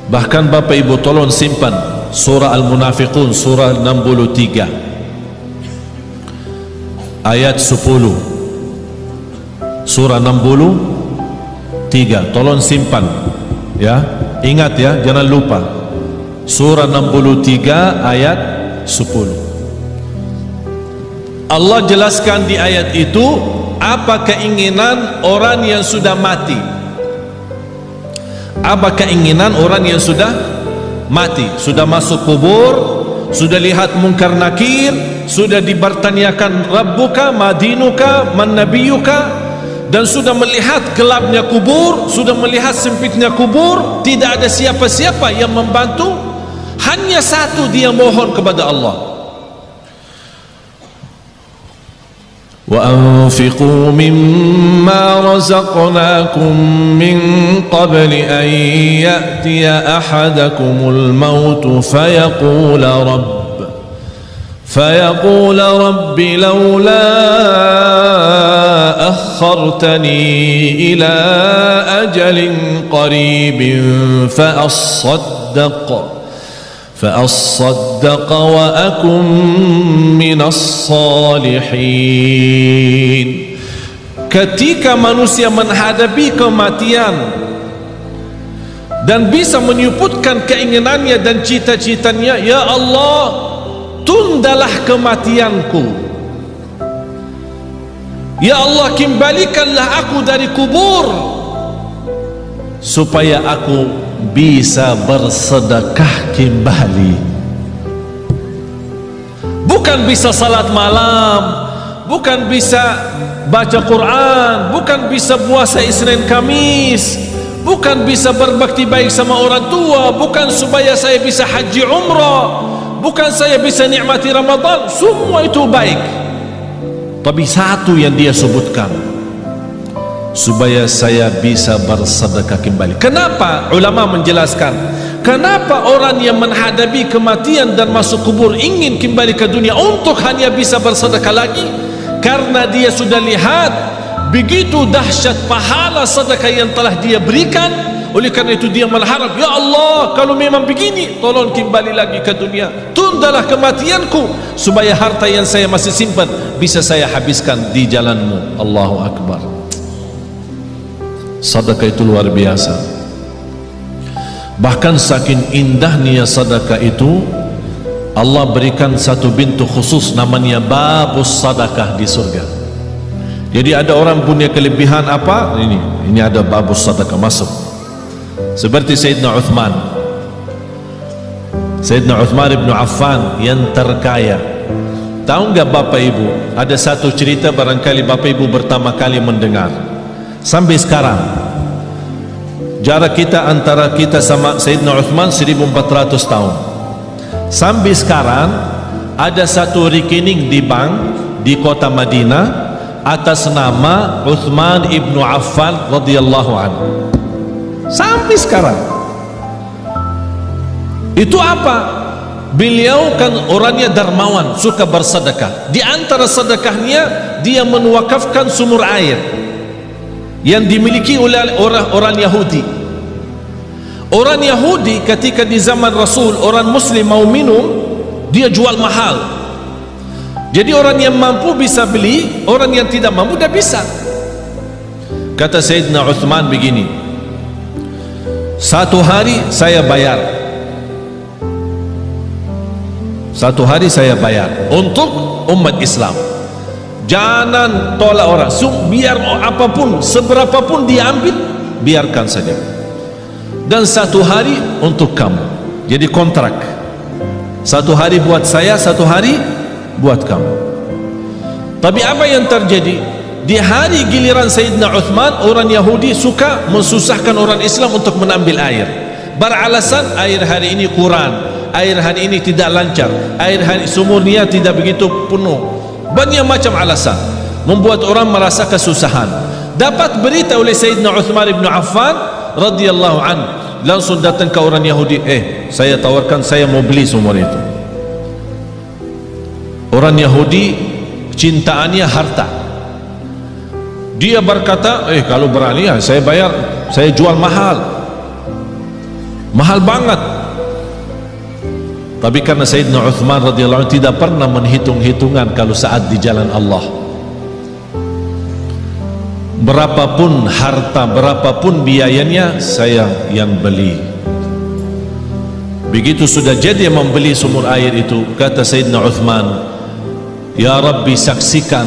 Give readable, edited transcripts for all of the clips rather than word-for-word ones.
Bahkan Bapak Ibu tolong simpan surah Al-Munafiqun, surah 63 ayat 10. Surah 63, tolong simpan ya, ingat ya, jangan lupa. Surah 63 ayat 10. Allah jelaskan di ayat itu apa keinginan orang yang sudah mati. Apa keinginan orang yang sudah mati, sudah masuk kubur, sudah lihat munkar nakir, sudah dibertanyakan Rabbuka, Madinuka, Mannabiyuka, dan sudah melihat gelapnya kubur, sudah melihat sempitnya kubur, tidak ada siapa-siapa yang membantu, hanya satu dia mohon kepada Allah. وَأَنْفِقُوا مِمَّا رَزَقْنَاكُمْ مِنْ قَبْلِ أَنْ يَأْتِيَ أَحَدَكُمُ الْمَوْتُ فيقول رب لولا أخرتني إلى أجل قريب فأصدق وأكن من الصالحين. Ketika manusia menghadapi kematian dan bisa menyebutkan keinginannya dan cita-citanya, ya Allah, tundalah kematianku, ya Allah, kembalikanlah aku dari kubur supaya aku bisa bersedekah kembali. Bukan bisa salat malam, bukan bisa baca Quran, bukan bisa puasa Isnin Kamis, bukan bisa berbakti baik sama orang tua, bukan supaya saya bisa haji umrah, bukan saya bisa nikmati Ramadan. Semua itu baik, tapi satu yang dia sebutkan, supaya saya bisa bersedekah kembali. Kenapa? Ulama menjelaskan kenapa orang yang menghadapi kematian dan masuk kubur ingin kembali ke dunia untuk hanya bisa bersedekah lagi, karena dia sudah lihat begitu dahsyat pahala sedekah yang telah dia berikan. Oleh karena itu dia mengharap, ya Allah, kalau memang begini, tolong kembali lagi ke dunia, tundalah kematianku supaya harta yang saya masih simpan bisa saya habiskan di jalanmu. Allahu Akbar. Sedekah itu luar biasa. Bahkan saking indahnya sedekah itu, Allah berikan satu pintu khusus namanya babus sedekah di surga. Jadi ada orang punya kelebihan apa? Ini ada babus sedekah masuk. Seperti Sayyidina Uthman ibn Affan yang terkaya. Tahu enggak Bapak Ibu, ada satu cerita barangkali Bapak Ibu pertama kali mendengar. Sampai sekarang jarak kita antara kita sama Sayyidina Uthman 1400 tahun. Sampai sekarang ada satu rekening di bank di kota Madinah atas nama Uthman ibn Affan radhiyallahu anhu. Sampai sekarang. Itu apa? Beliau kan orangnya dermawan, suka bersedekah. Di antara sedekahnya dia menwakafkan sumur air yang dimiliki oleh orang Yahudi. Orang Yahudi ketika di zaman Rasul, orang Muslim mau minum, dia jual mahal. Jadi orang yang mampu bisa beli, orang yang tidak mampu tidak bisa. Kata Sayyidina Uthman begini, satu hari saya bayar untuk umat Islam. Jangan tolak orang, biar apapun, seberapapun dia ambil, biarkan saja. Dan satu hari untuk kamu. Jadi kontrak, satu hari buat saya, satu hari buat kamu. Tapi apa yang terjadi? Di hari giliran Sayyidina Uthman, orang Yahudi suka mensusahkan orang Islam untuk menambil air, beralasan air hari ini kurang, air hari ini tidak lancar, air hari sumurnya tidak begitu penuh. Banyak macam alasan membuat orang merasa kesusahan. Dapat berita oleh Sayyidina Uthman ibn Affan radhiyallahu anhu, langsung datang ke orang Yahudi, saya tawarkan, saya mau beli sumur itu. Orang Yahudi cintaannya harta. Dia berkata, kalau berani ya saya bayar, saya jual mahal. mahal banget. Tapi karena Sayyidina Uthman radhiyallahu anhu tidak pernah menghitung-hitungan kalau saat di jalan Allah, berapapun harta, berapapun biayanya, saya yang beli. Begitu sudah jadi membeli sumur air itu, kata Sayyidina Uthman, ya Rabbi, saksikan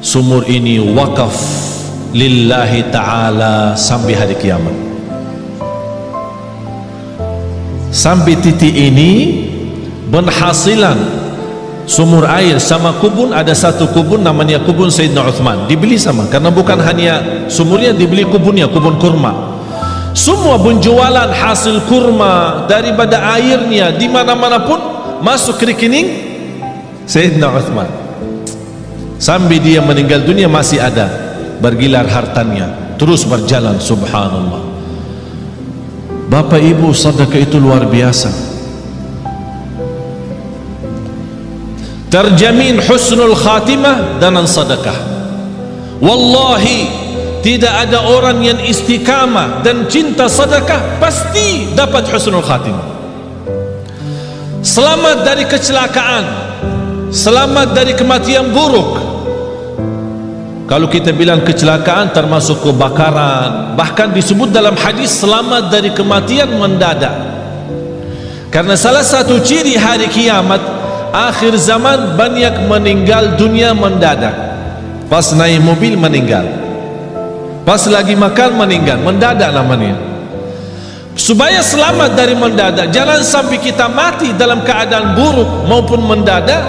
sumur ini wakaf lillahi ta'ala sampai hari kiamat. Sampai titik ini penghasilan sumur air sama kubun, ada satu kubun namanya kubun Sayyidina Uthman, dibeli sama, karena bukan hanya sumurnya, dibeli kubunnya, kubun kurma. Semua penjualan hasil kurma daripada airnya di mana-mana pun masuk ke rekening Sayyidina Uthman. Sampai dia meninggal dunia masih ada bergilar hartanya, terus berjalan. Subhanallah. Bapak Ibu, sedekah itu luar biasa, terjamin husnul khatimah dengan sedekah. Wallahi tidak ada orang yang istiqamah dan cinta sedekah pasti dapat husnul khatimah. Selamat dari kecelakaan, selamat dari kematian buruk. Kalau kita bilang kecelakaan termasuk kebakaran, bahkan disebut dalam hadis selamat dari kematian mendadak. Karena salah satu ciri hari kiamat, akhir zaman, banyak meninggal dunia mendadak. Pas naik mobil meninggal, pas lagi makan meninggal, mendadak namanya. Supaya selamat dari mendadak, jangan sampai kita mati dalam keadaan buruk maupun mendadak,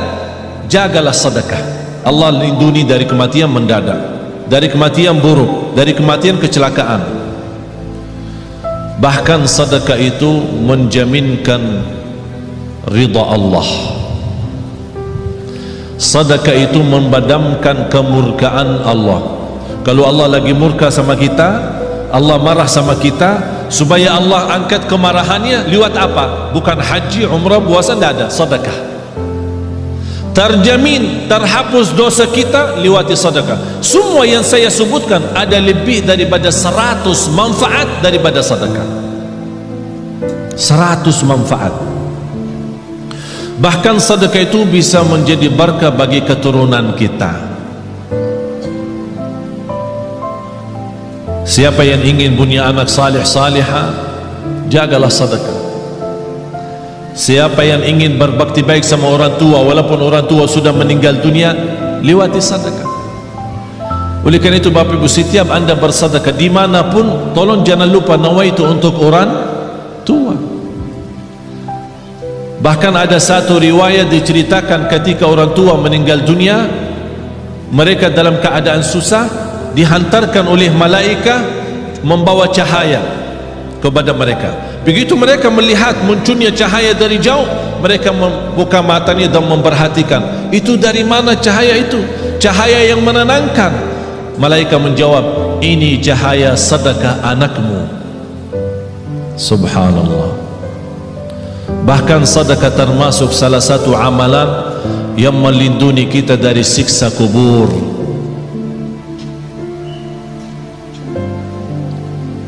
jagalah sedekah. Allah lindungi dari kematian mendadak, dari kematian buruk, dari kematian kecelakaan. Bahkan sedekah itu menjaminkan ridha Allah. Sedekah itu membadamkan kemurkaan Allah. Kalau Allah lagi murka sama kita, Allah marah sama kita, supaya Allah angkat kemarahannya lewat apa? Bukan haji, umrah, puasa, tidak ada, sedekah. Terjamin terhapus dosa kita lewati sedekah. Semua yang saya sebutkan ada lebih daripada 100 manfaat daripada sedekah. 100 manfaat. Bahkan sedekah itu bisa menjadi berkah bagi keturunan kita. Siapa yang ingin punya anak salih salihah, jagalah sedekah. Siapa yang ingin berbakti baik sama orang tua, walaupun orang tua sudah meninggal dunia, lewati sedekah. Oleh karena itu Bapak Ibu, setiap anda bersedekah dimanapun, tolong jangan lupa nawaitu untuk orang tua. Bahkan ada satu riwayat diceritakan ketika orang tua meninggal dunia, mereka dalam keadaan susah, dihantarkan oleh malaikat membawa cahaya kepada mereka. Begitu mereka melihat munculnya cahaya dari jauh, mereka membuka matanya dan memperhatikan, itu dari mana cahaya itu? Cahaya yang menenangkan. Malaikat menjawab, ini cahaya sedekah anakmu. Subhanallah. Bahkan sedekah termasuk salah satu amalan yang melindungi kita dari siksa kubur.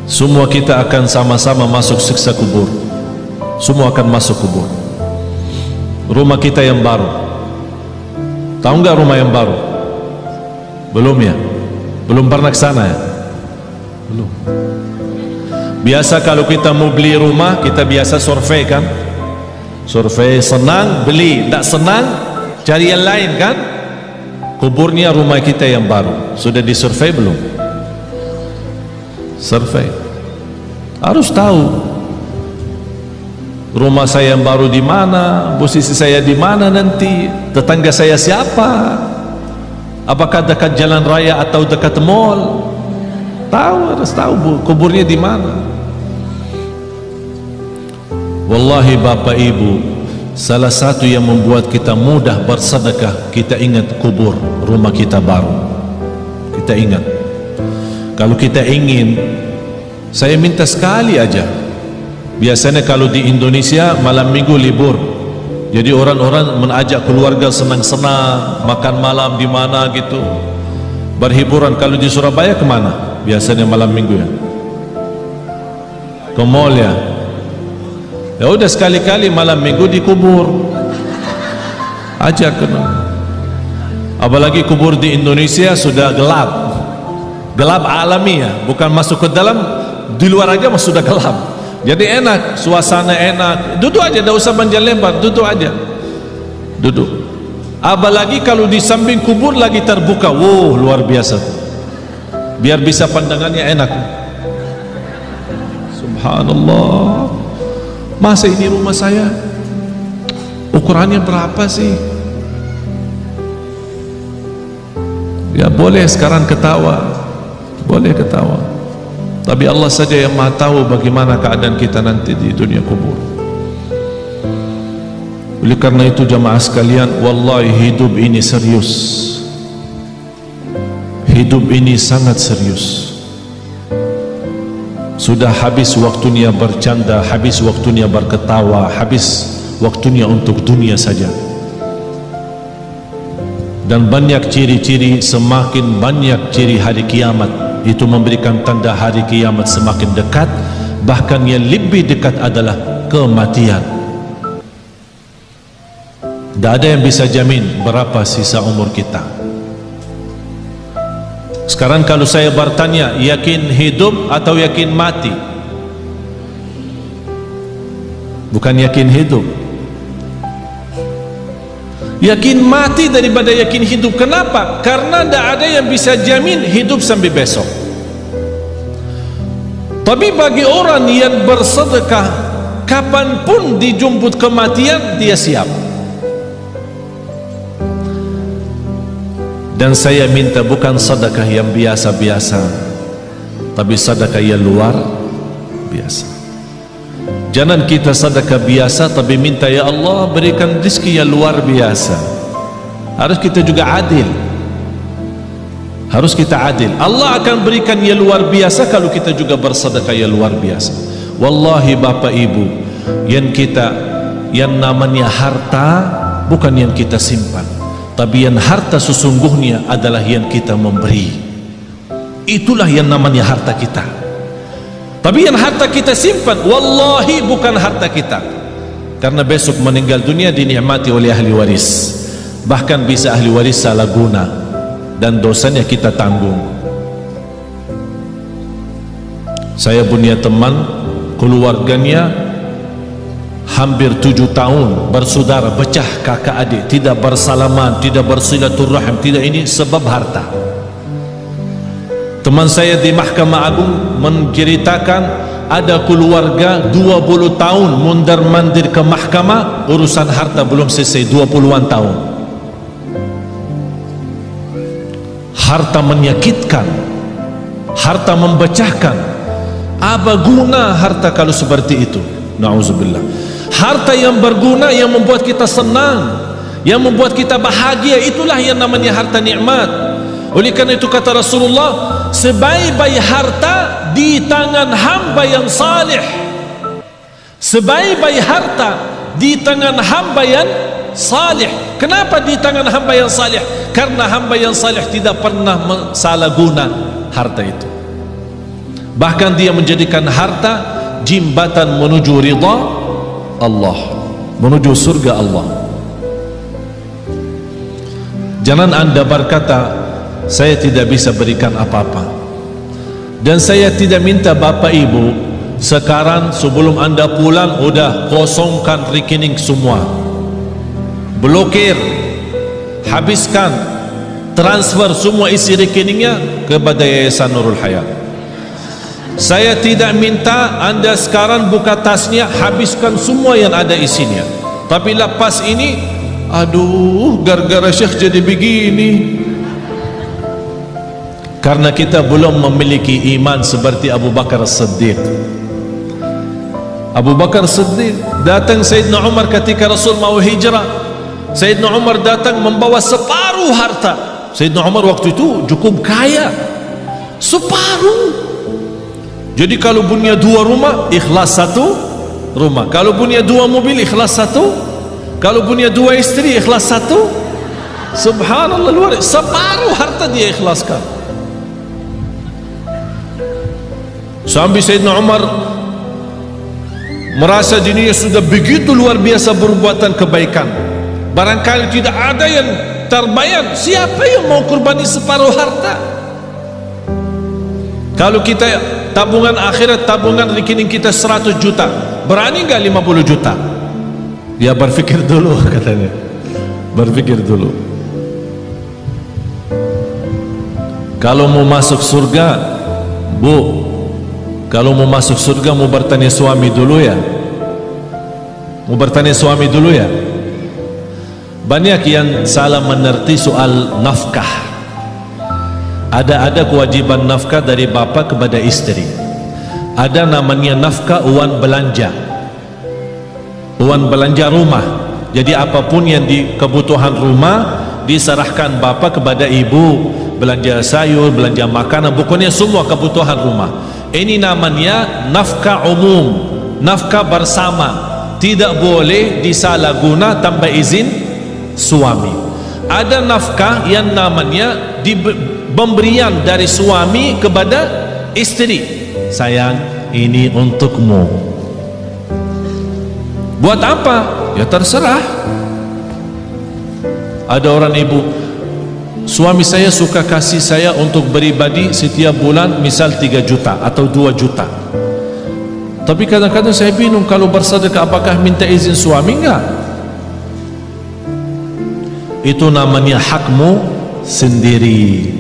Semua kita akan sama-sama masuk siksa kubur. Semua akan masuk kubur. Rumah kita yang baru, tahu nggak rumah yang baru? Belum ya? Belum pernah ke sana ya? Belum. Biasa kalau kita mau beli rumah, kita biasa survei kan? Survei, senang beli, tak senang cari yang lain kan? Kuburnya rumah kita yang baru. Sudah disurvei belum? Survei. Harus tahu rumah saya yang baru di mana, posisi saya di mana nanti, tetangga saya siapa, apakah dekat jalan raya atau dekat mall. Tahu, harus tahu kuburnya di mana. Wallahi Bapak Ibu, salah satu yang membuat kita mudah bersedekah, kita ingat kubur rumah kita baru. Kita ingat. Kalau kita ingin, saya minta sekali aja. Biasanya kalau di Indonesia malam minggu libur, jadi orang-orang mengajak keluarga senang-senang, makan malam di mana gitu, berhiburan. Kalau di Surabaya kemana? Biasanya malam minggu ya, ke mall ya. Ya udah sekali-kali malam minggu dikubur. Ajak kena. Apalagi kubur di Indonesia sudah gelap. Gelap alami ya, bukan masuk ke dalam, di luar aja sudah gelap. Jadi enak, suasana enak. Duduk aja, tidak usah panjang lebar, duduk aja. Duduk. Apalagi kalau di samping kubur lagi terbuka, wow, luar biasa. Biar bisa pandangannya enak. Subhanallah. Masa ini rumah saya ukurannya berapa sih? Ya boleh sekarang ketawa, boleh ketawa, tapi Allah saja yang maha tahu bagaimana keadaan kita nanti di dunia kubur. Oleh karena itu jamaah sekalian, wallahi hidup ini serius. Hidup ini sangat serius. Sudah habis waktunya bercanda, habis waktunya berketawa, habis waktunya untuk dunia saja. Dan banyak ciri-ciri, semakin banyak ciri hari kiamat, itu memberikan tanda hari kiamat semakin dekat. Bahkan yang lebih dekat adalah kematian. Tidak ada yang bisa jamin berapa sisa umur kita. Sekarang kalau saya bertanya, yakin hidup atau yakin mati? Bukan yakin hidup. Yakin mati daripada yakin hidup. Kenapa? Karena tidak ada yang bisa jamin hidup sampai besok. Tapi bagi orang yang bersedekah, kapanpun dijemput kematian, dia siap. Dan saya minta bukan sedekah yang biasa-biasa, tapi sedekah yang luar biasa. Jangan kita sedekah biasa, tapi minta ya Allah berikan rezeki yang luar biasa. Harus kita juga adil. Harus kita adil. Allah akan berikan yang luar biasa kalau kita juga bersedekah yang luar biasa. Wallahi Bapak Ibu, yang namanya harta bukan yang kita simpan, tapi yang harta sesungguhnya adalah yang kita memberi. Itulah yang namanya harta kita. Tapi yang harta kita simpan, wallahi bukan harta kita. Karena besok meninggal dunia dinikmati oleh ahli waris. Bahkan bisa ahli waris salah guna, dan dosanya kita tanggung. Saya punya teman, keluarganya hampir 7 tahun bersaudara, pecah kakak adik, tidak bersalaman, tidak bersilaturahim, tidak, ini sebab harta. Teman saya di Mahkamah Agung menceritakan ada keluarga 20 tahun mondar-mandir ke mahkamah, urusan harta belum selesai, 20-an tahun. Harta menyakitkan, harta memecahkan. Apa guna harta kalau seperti itu? Na'udzubillah. Harta yang berguna, yang membuat kita senang, yang membuat kita bahagia, itulah yang namanya harta nikmat. Oleh karena itu kata Rasulullah, sebaik-baik harta di tangan hamba yang salih. Sebaik-baik harta di tangan hamba yang salih. Kenapa di tangan hamba yang salih? Karena hamba yang salih tidak pernah salah guna harta itu. Bahkan dia menjadikan harta jembatan menuju ridha Allah, menuju surga Allah. Jangan anda berkata, saya tidak bisa berikan apa-apa. Dan saya tidak minta Bapak Ibu sekarang sebelum anda pulang udah kosongkan rekening semua, blokir, habiskan, transfer semua isi rekeningnya kepada Yayasan Nurul Hayat. Saya tidak minta anda sekarang buka tasnya, habiskan semua yang ada isinya. Tapi lepas ini, aduh, gara-gara Syekh jadi begini. Karena kita belum memiliki iman seperti Abu Bakar As-Siddiq. Abu Bakar As-Siddiq datang Sayyidina Umar ketika Rasul mau hijrah. Sayyidina Umar datang membawa separuh harta. Sayyidina Umar waktu itu cukup kaya, separuh. Jadi kalau punya 2 rumah, ikhlas 1 rumah. Kalau punya 2 mobil, ikhlas 1. Kalau punya 2 istri, ikhlas 1. Subhanallah, luar biasa. Separuh harta dia ikhlaskan. Sampai Sayyidina Umar merasa dirinya sudah begitu luar biasa berbuatan kebaikan, barangkali tidak ada yang terbayar. Siapa yang mau kurbani separuh harta? Kalau kita tabungan akhirat, tabungan rekening kita 100 juta, berani nggak 50 juta? Ya berpikir dulu katanya, berpikir dulu. Kalau mau masuk surga, Bu, kalau mau masuk surga mau bertanya suami dulu ya, mau bertanya suami dulu ya. Banyak yang salah mengerti soal nafkah. Ada kewajiban nafkah dari bapa kepada istri. Ada namanya nafkah uang belanja, uang belanja rumah. Jadi apapun yang di kebutuhan rumah diserahkan bapa kepada ibu, belanja sayur, belanja makanan, pokoknya semua kebutuhan rumah. Ini namanya nafkah umum, nafkah bersama, tidak boleh disalahguna tanpa izin suami. Ada nafkah yang namanya pemberian dari suami kepada istri. Sayang, ini untukmu. Buat apa? Ya terserah. Ada orang ibu, suami saya suka kasih saya untuk beribadi setiap bulan misal 3 juta atau 2 juta. Tapi kadang-kadang saya bingung, kalau bersedekah apakah minta izin suami? Enggak. Itu namanya hakmu sendiri.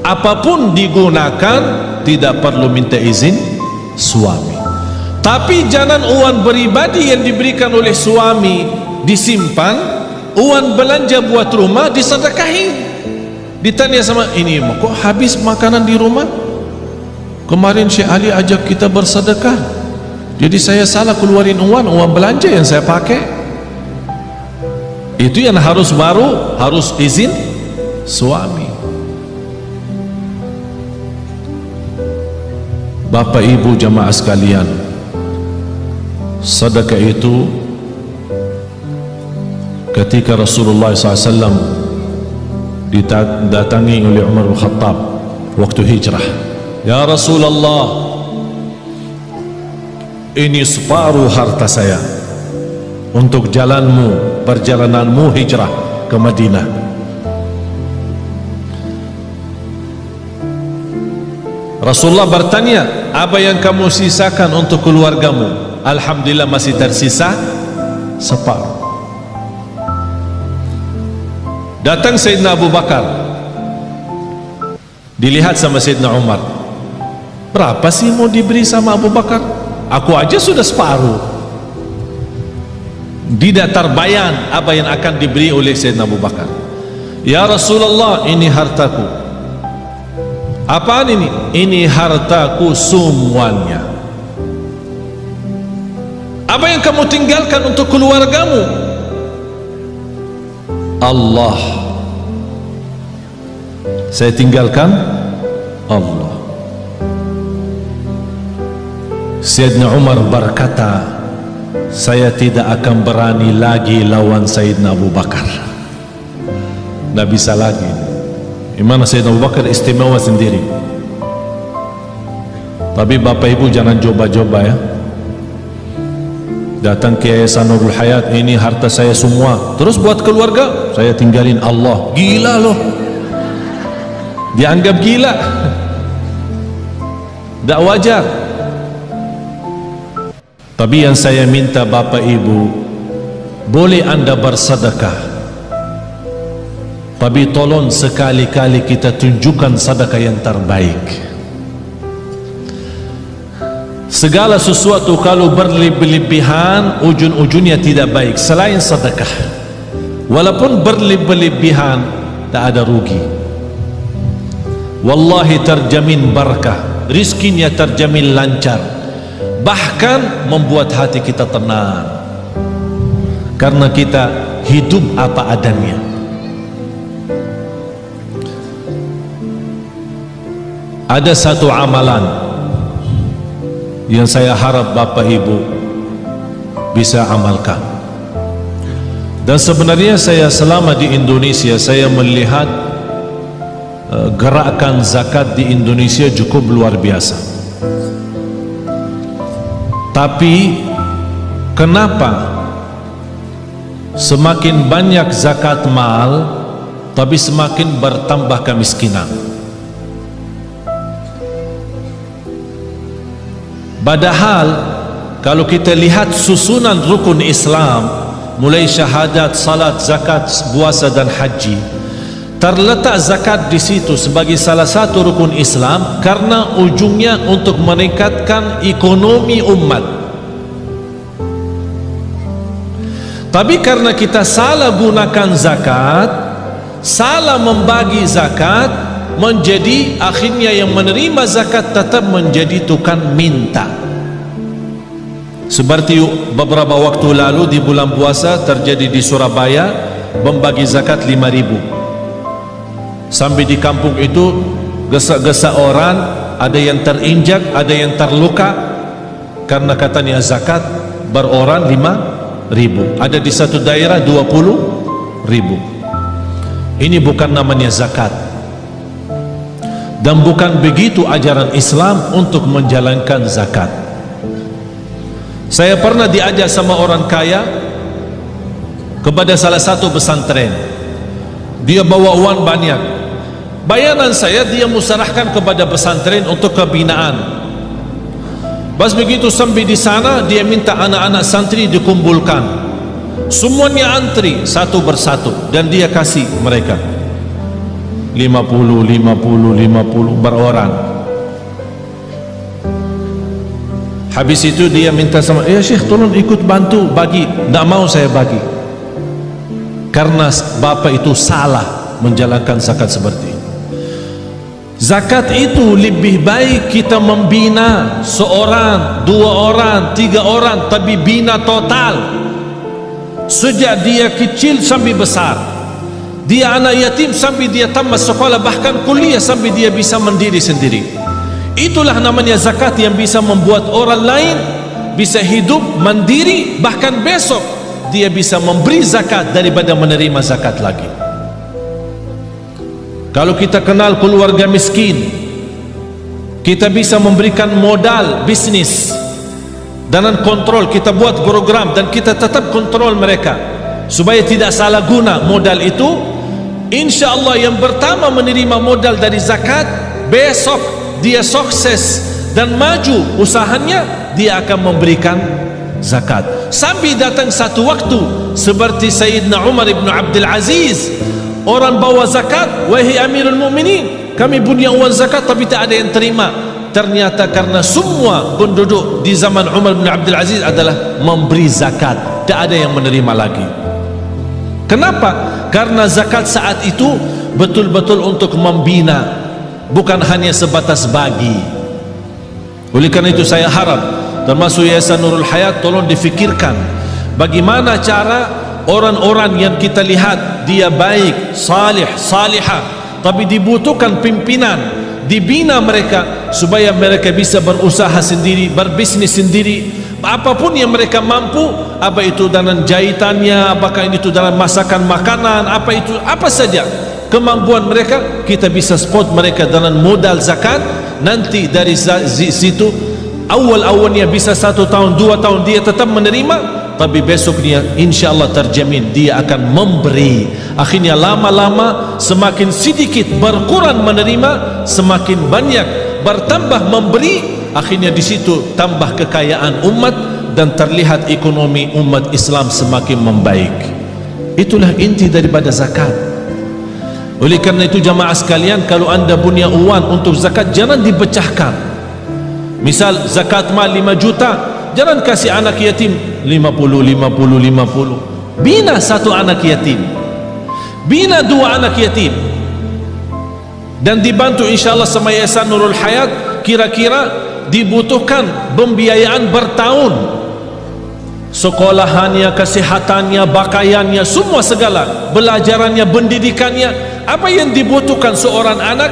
Apapun digunakan tidak perlu minta izin suami. Tapi jangan uang beribadi yang diberikan oleh suami disimpan, uang belanja buat rumah disedekahin. Ditanya sama ini, kok habis makanan di rumah? Kemarin Syekh Ali ajak kita bersedekah, jadi saya salah keluarin uang belanja yang saya pakai. Itu yang harus izin suami. Bapak ibu jamaah sekalian, sedekah itu ketika Rasulullah SAW didatangi oleh Umar bin Khattab waktu hijrah, ya Rasulullah, ini separuh harta saya untuk jalanmu, perjalananmu hijrah ke Madinah. Rasulullah bertanya, apa yang kamu sisakan untuk keluargamu? Alhamdulillah masih tersisa separuh. Datang Sayyidina Abu Bakar, dilihat sama Sayyidina Umar, berapa sih mau diberi sama Abu Bakar? Aku aja sudah separuh. Tidak terbayang apa yang akan diberi oleh Sayyidina Abu Bakar. Ya Rasulullah, ini hartaku. Apaan ini? Ini hartaku semuanya. Apa yang kamu tinggalkan untuk keluargamu? Allah. Saya tinggalkan Allah. Sayyidina Umar berkata, saya tidak akan berani lagi lawan Sayyidina Abu Bakar. Tidak bisa lagi. Gimana Sayyidina Abu Bakar istimewa sendiri. Tapi bapak ibu jangan coba-coba ya. Datang ke Yayasan Nurul Hayat, ini harta saya semua, terus buat keluarga saya tinggalin Allah. Gila loh, dianggap gila. Tidak wajar. Tapi yang saya minta bapak ibu, boleh anda bersedekah, tapi tolong sekali-kali kita tunjukkan sedekah yang terbaik. Segala sesuatu kalau berlebihan ujung-ujungnya tidak baik selain sedekah. Walaupun berlebihan tak ada rugi. Wallahi terjamin barakah, rizkinya terjamin lancar, bahkan membuat hati kita tenang karena kita hidup apa adanya. Ada satu amalan yang saya harap bapak ibu bisa amalkan. Dan sebenarnya saya selama di Indonesia, saya melihat gerakan zakat di Indonesia cukup luar biasa. Tapi kenapa semakin banyak zakat mal tapi semakin bertambah kemiskinan? Padahal kalau kita lihat susunan rukun Islam, mulai syahadat, salat, zakat, puasa dan haji, terletak zakat di situ sebagai salah satu rukun Islam karena ujungnya untuk meningkatkan ekonomi umat. Tapi karena kita salah gunakan zakat, salah membagi zakat, menjadi akhirnya yang menerima zakat tetap menjadi tukang minta. Seperti beberapa waktu lalu di bulan puasa terjadi di Surabaya, membagi zakat 5.000. Sampai di kampung itu gesa-gesa orang, ada yang terinjak, ada yang terluka karena katanya zakat beroran 5.000. Ada di satu daerah 20.000. Ini bukan namanya zakat, dan bukan begitu ajaran Islam untuk menjalankan zakat. Saya pernah diajak sama orang kaya kepada salah satu pesantren. Dia bawa uang banyak. Bayaran saya dia musarahkan kepada pesantren untuk kebinaan. Pas begitu sampai di sana, dia minta anak-anak santri dikumpulkan. Semuanya antri satu persatu dan dia kasih mereka 50 berorang. Habis itu dia minta sama, ya Syekh tolong ikut bantu bagi. Tak mau saya bagi, karena bapak itu salah menjalankan zakat seperti itu. Zakat itu lebih baik kita membina seorang, 2 orang, 3 orang, tapi bina total sejak dia kecil sampai besar. Dia anak yatim sampai dia tamat sekolah, bahkan kuliah sampai dia bisa mandiri sendiri. Itulah namanya zakat yang bisa membuat orang lain bisa hidup mandiri, bahkan besok dia bisa memberi zakat daripada menerima zakat lagi. Kalau kita kenal keluarga miskin, kita bisa memberikan modal bisnis dengan kontrol. Kita buat program dan kita tetap kontrol mereka supaya tidak salah guna modal itu. Insya Allah yang pertama menerima modal dari zakat, besok dia sukses dan maju usahanya, dia akan memberikan zakat. Sampai datang satu waktu seperti Sayyidina Umar ibn Abdul Aziz, orang bawa zakat, wahai Amirul Mukminin, kami punya uang zakat tapi tak ada yang terima. Ternyata karena semua penduduk di zaman Umar bin Abdul Aziz adalah memberi zakat, tak ada yang menerima lagi. Kenapa? Karena zakat saat itu betul-betul untuk membina, bukan hanya sebatas bagi. Oleh karena itu saya harap termasuk Yayasan Nurul Hayat tolong difikirkan bagaimana cara orang-orang yang kita lihat dia baik, salih, salihah, tapi dibutuhkan pimpinan, dibina mereka supaya mereka bisa berusaha sendiri, berbisnis sendiri. Apapun yang mereka mampu, apa itu dalam jahitannya, apakah itu dalam masakan makanan, apa itu, apa saja kemampuan mereka, kita bisa support mereka dalam modal zakat. Nanti dari situ awal-awalnya bisa 1 tahun 2 tahun dia tetap menerima, tapi besoknya insya Allah terjamin dia akan memberi. Akhirnya lama-lama semakin sedikit berkurang menerima, semakin banyak bertambah memberi. Akhirnya di situ tambah kekayaan umat dan terlihat ekonomi umat Islam semakin membaik. Itulah inti daripada zakat. Oleh karena itu jamaah sekalian, kalau anda punya uang untuk zakat, jangan dipecahkan. Misal zakat mal 5 juta, jangan kasih anak yatim 50. Bina 1 anak yatim, bina 2 anak yatim, dan dibantu insya Allah sama Yayasan Nurul Hayat. Kira-kira dibutuhkan pembiayaan bertahun, sekolahannya, kesehatannya, pakaiannya, semua segala, belajarannya, pendidikannya. Apa yang dibutuhkan seorang anak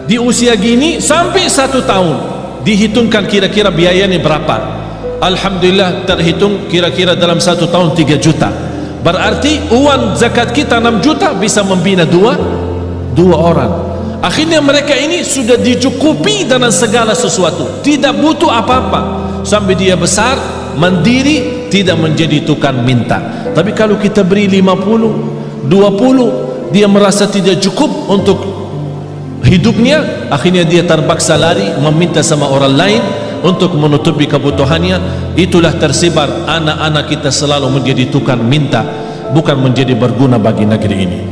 di usia gini sampai 1 tahun, dihitungkan kira-kira biayanya berapa. Alhamdulillah terhitung kira-kira dalam 1 tahun 3 juta. Berarti uang zakat kita 6 juta bisa membina 2 orang. Akhirnya mereka ini sudah dicukupi dengan segala sesuatu, tidak butuh apa-apa sampai dia besar, mandiri, tidak menjadi tukang minta. Tapi kalau kita beri 50, 20, dia merasa tidak cukup untuk hidupnya, akhirnya dia terpaksa lari meminta sama orang lain untuk menutupi kebutuhannya. Itulah tersebar anak-anak kita selalu menjadi tukang minta, bukan menjadi berguna bagi negeri ini.